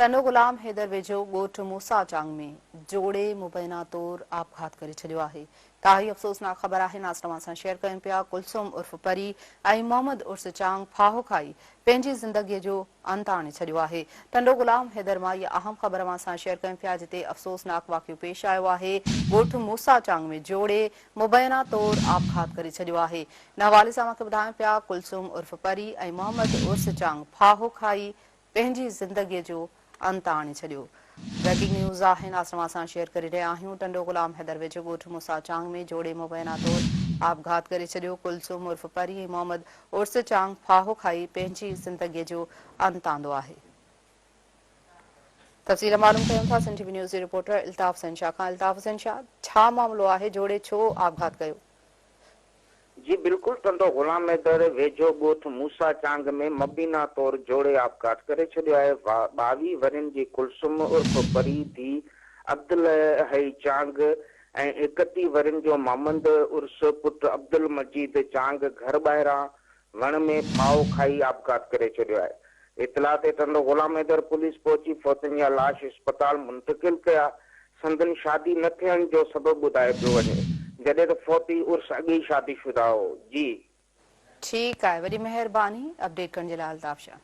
टंडो गुलाम हैदर वेझो ॻोठ मूसा चांग में जोड़े मुबैना तौर आपघात करे छॾियो आहे। ताही अफ़सोसनाक ख़बर आहे। नाज़रीन सां शेयर कयूं पिया। कुलसुम उर्फ परी ऐं मोहम्मद उर्स चांग फाहो खाई पंहिंजी ज़िंदगीअ जो अंत आणे छॾियो आहे। टंडो गुलाम हैदर मां इहा अहम ख़बर अवां सां शेयर कयूं पिया, जिते अफ़सोसनाक वाक़ियो पेश आयो आहे। ॻोठ मूसा चांग में जोड़े मुबैना तौर आपघात करे छॾियो आहे। इन हवाले सां मूंखे ॿुधायूं पिया कुलसुम उर्फ परी ऐं मोहम्मद उर्स चांग फाहो खाई पंहिंजी ज़िंदगीअ जो अंत आणे छॾियो। ब्रेकिंग न्यूज़ आहे, नाज़रीन सां शेयर करे रहिया आहियूं। टंडो गुलाम हैदर वेझो ॻोठ मूसा चांग में जोड़े मुबैना तौर आपघात करे छॾियो। कुलसुम उर्फ परी ऐं मोहम्मद उर्स चांग फाहो खाई पंहिंजी ज़िंदगीअ जो अंत आंदो आहे। तफ़सील मालूम कयूं था सिंध टीवी न्यूज़ जी रिपोर्टर इल्ताफ़ हुसैन शाह खां। इल्ताफ़ हुसैन शाह, छा मामिलो आहे? जोड़े छो आपघात कयो? जी बिल्कुल, टंडो गुलाम हैदर वेझो ॻोठ मूसा चांग में मबीना तौर जोड़े आपघात करे छॾियो आहे। 22 वरनि जी कुलसुम उर्फ परी धी अब्दुल हई चांग ऐं 31 वरनि जो मोहम्मद उर्स पुट अब्दुल मजीद चांग घर ॿाहिरां वण में फाहो खाई आपघात करे छॾियो आहे। इतला ते टंडो गुलाम हैदर पुलिस पहुची फौतनि जा लाश अस्पताल मुंतकिल कया। संदन शादी न थियण जो सबब ॿुधायो पियो वञे, जॾहिं त फौती उर्स अॻे शादीशुदा हो। जी ठीकु आहे, वॾी महिरबानी अपडेट करण जे लाइ अल्ताफ़ शाह।